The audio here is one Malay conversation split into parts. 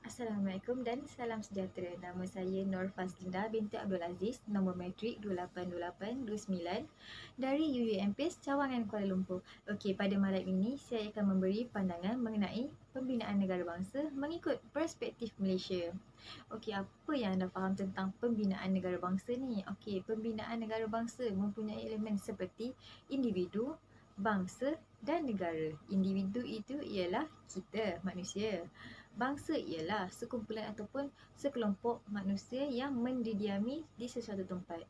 Assalamualaikum dan salam sejahtera. Nama saya Nur Fazlinda binti Abdul Aziz, nombor matrik 282829 dari UUMPS Cawangan Kuala Lumpur. Okey, pada malam ini saya akan memberi pandangan mengenai pembinaan negara bangsa mengikut perspektif Malaysia. Okey, apa yang anda faham tentang pembinaan negara bangsa ni? Okey, pembinaan negara bangsa mempunyai elemen seperti individu, bangsa dan negara. Individu itu ialah kita, manusia. Bangsa ialah sekumpulan ataupun sekelompok manusia yang mendidiami di sesuatu tempat.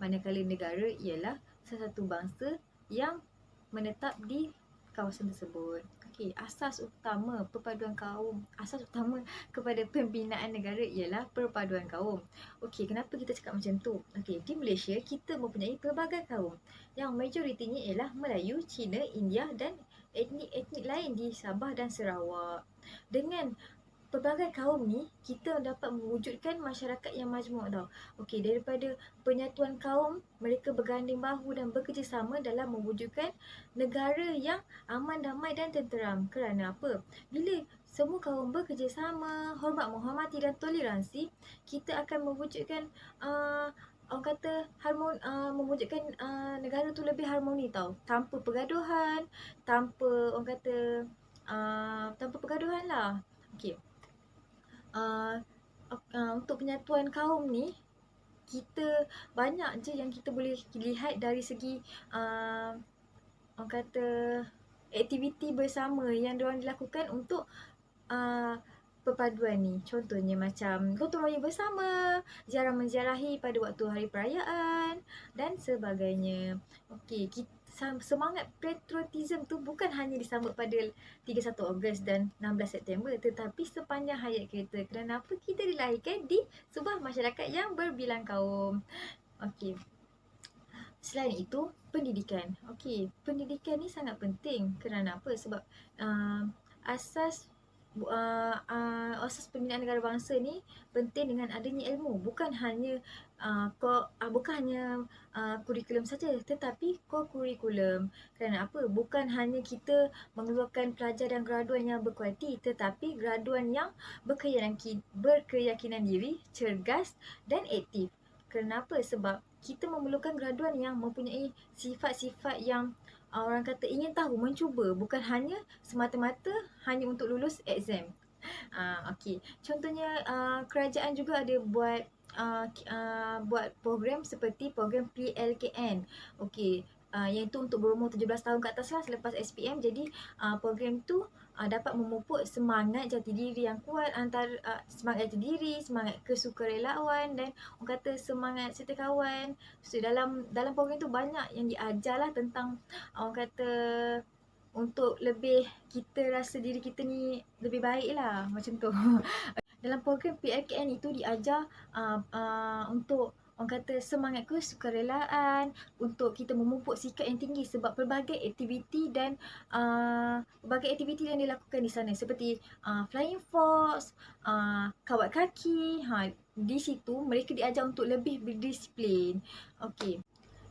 Manakala negara ialah sesuatu bangsa yang menetap di kawasan tersebut. Okey, asas utama perpaduan kaum, asas utama kepada pembinaan negara ialah perpaduan kaum. Okey, kenapa kita cakap macam tu? Okey, di Malaysia kita mempunyai pelbagai kaum yang majoritinya ialah Melayu, Cina, India dan etnik-etnik lain di Sabah dan Sarawak. Dengan pelbagai kaum ni, kita dapat mewujudkan masyarakat yang majmuk tau. Okey, daripada penyatuan kaum, mereka berganding bahu dan bekerjasama dalam mewujudkan negara yang aman, damai dan tenteram. Kerana apa? Bila semua kaum bekerjasama, hormat menghormati dan toleransi, kita akan mewujudkan orang kata mewujudkan negara tu lebih harmoni tau. Tanpa pergaduhan, tanpa orang kata tanpa pergaduhan lah. Okey. Untuk penyatuan kaum ni, kita banyak je yang kita boleh lihat dari segi orang kata aktiviti bersama yang diorang dilakukan untuk perpaduan ni. Contohnya macam gotong royong bersama, ziarah menziarahi pada waktu hari perayaan dan sebagainya. Okey, semangat patriotism tu bukan hanya disambut pada 31 Ogos dan 16 September tetapi sepanjang hayat kita. Kerana apa? Kita dilahirkan di sebuah masyarakat yang berbilang kaum. Okey. Selain itu, pendidikan. Okey, pendidikan ni sangat penting. Kerana apa? Sebab asas pembinaan negara bangsa ni penting dengan adanya ilmu, bukan hanya kurikulum saja tetapi co-kurikulum. Kerana apa? Bukan hanya kita mengeluarkan pelajar dan graduan yang berkualiti tetapi graduan yang berkeyakinan diri, cergas dan aktif. Kenapa? Sebab kita memerlukan graduan yang mempunyai sifat-sifat yang orang kata ingin tahu, mencuba, bukan hanya semata-mata hanya untuk lulus exam. Okey. Contohnya kerajaan juga ada buat program seperti program PLKN. Okey. Yang itu untuk berumur 17 tahun ke atas lah selepas SPM. Jadi program tu dapat memupuk semangat jati diri yang kuat, antara semangat jati diri, semangat kesukarelawan dan orang kata semangat setiakawan. So dalam program tu banyak yang diajar lah tentang orang kata untuk lebih kita rasa diri kita ni lebih baik lah, macam tu. Dalam program PLKN itu diajar untuk orang kata semangat kesukarelaan, untuk kita memupuk sikap yang tinggi sebab pelbagai aktiviti dan pelbagai aktiviti yang dilakukan di sana seperti flying fox, kawat kaki. Di situ mereka diajar untuk lebih berdisiplin. Okey.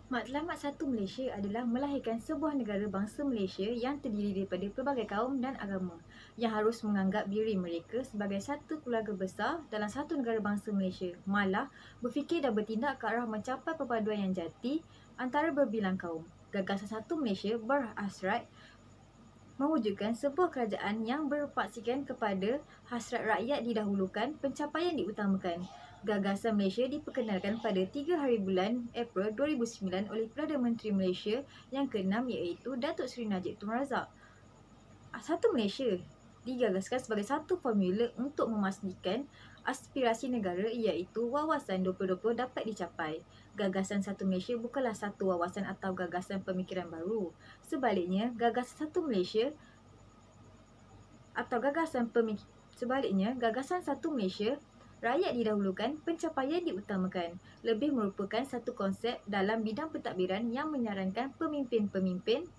Matlamat satu Malaysia adalah melahirkan sebuah negara bangsa Malaysia yang terdiri daripada pelbagai kaum dan agama yang harus menganggap diri mereka sebagai satu keluarga besar dalam satu negara bangsa Malaysia. Malah berfikir dan bertindak ke arah mencapai perpaduan yang jati antara berbilang kaum. Gagasan satu Malaysia berhasrat mewujudkan sebuah kerajaan yang berpaksikan kepada hasrat rakyat didahulukan, pencapaian diutamakan. Gagasan Malaysia diperkenalkan pada 3 hari bulan April 2009 oleh Perdana Menteri Malaysia yang ke-6 iaitu Datuk Seri Najib Tun Razak. Satu Malaysia digagaskan sebagai satu formula untuk memastikan aspirasi negara iaitu wawasan 2020 dapat dicapai. Gagasan satu Malaysia bukanlah satu wawasan atau gagasan pemikiran baru. Sebaliknya, gagasan satu Malaysia rakyat didahulukan, pencapaian diutamakan, lebih merupakan satu konsep dalam bidang pentadbiran yang menyarankan pemimpin-pemimpin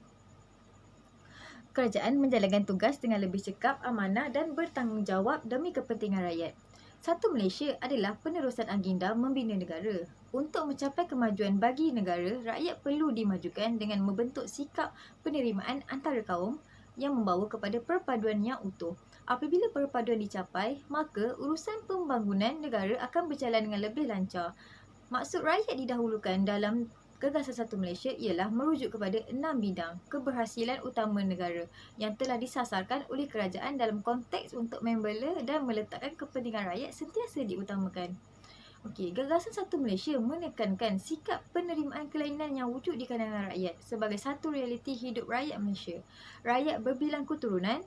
kerajaan menjalankan tugas dengan lebih cekap, amanah dan bertanggungjawab demi kepentingan rakyat. Satu Malaysia adalah penerusan agenda membina negara. Untuk mencapai kemajuan bagi negara, rakyat perlu dimajukan dengan membentuk sikap penerimaan antara kaum yang membawa kepada perpaduan yang utuh. Apabila perpaduan dicapai, maka urusan pembangunan negara akan berjalan dengan lebih lancar. Maksud rakyat didahulukan dalam Gagasan Satu Malaysia ialah merujuk kepada 6 bidang keberhasilan utama negara yang telah disasarkan oleh kerajaan dalam konteks untuk membela dan meletakkan kepentingan rakyat sentiasa diutamakan. Okey, Gagasan Satu Malaysia menekankan sikap penerimaan kelainan yang wujud di kalangan rakyat sebagai satu realiti hidup rakyat Malaysia. Rakyat berbilang keturunan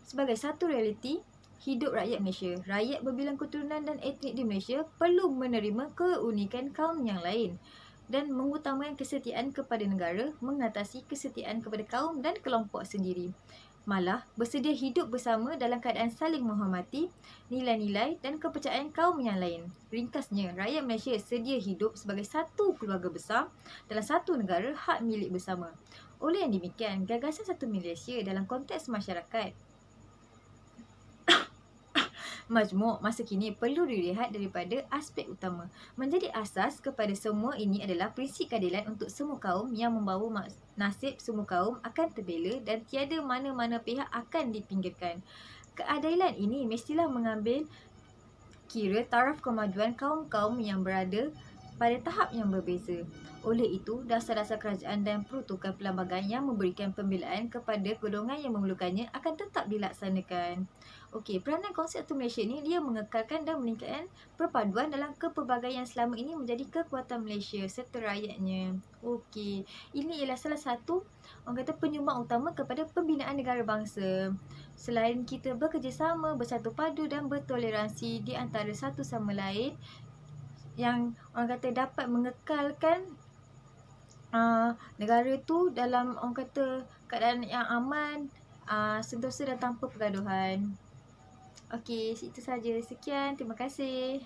sebagai satu realiti hidup rakyat Malaysia. Rakyat berbilang keturunan dan etnik di Malaysia perlu menerima keunikan kaum yang lain dan mengutamakan kesetiaan kepada negara mengatasi kesetiaan kepada kaum dan kelompok sendiri. Malah bersedia hidup bersama dalam keadaan saling menghormati nilai-nilai dan kepercayaan kaum yang lain. Ringkasnya, rakyat Malaysia sedia hidup sebagai satu keluarga besar dalam satu negara hak milik bersama. Oleh yang demikian, Gagasan Satu Malaysia dalam konteks masyarakat majmuk masa kini perlu dilihat daripada aspek utama. Menjadi asas kepada semua ini adalah prinsip keadilan untuk semua kaum yang membawa nasib semua kaum akan terbela dan tiada mana-mana pihak akan dipinggirkan. Keadilan ini mestilah mengambil kira taraf kemajuan kaum-kaum yang berada pada tahap yang berbeza. Oleh itu, dasar-dasar kerajaan dan peruntukan perlembagaan yang memberikan pembelaan kepada golongan yang memerlukannya akan tetap dilaksanakan. Okey, peranan Kongsi Satu Malaysia ni dia mengekalkan dan meningkatkan perpaduan dalam kepelbagaian yang selama ini menjadi kekuatan Malaysia serta rakyatnya. Okey, ini ialah salah satu orang kata penyumbang utama kepada pembinaan negara bangsa. Selain kita bekerjasama, bersatu padu dan bertoleransi di antara satu sama lain yang orang kata dapat mengekalkan negara tu dalam orang kata keadaan yang aman, sentosa dan tanpa pergaduhan. Okey, itu saja. Sekian. Terima kasih.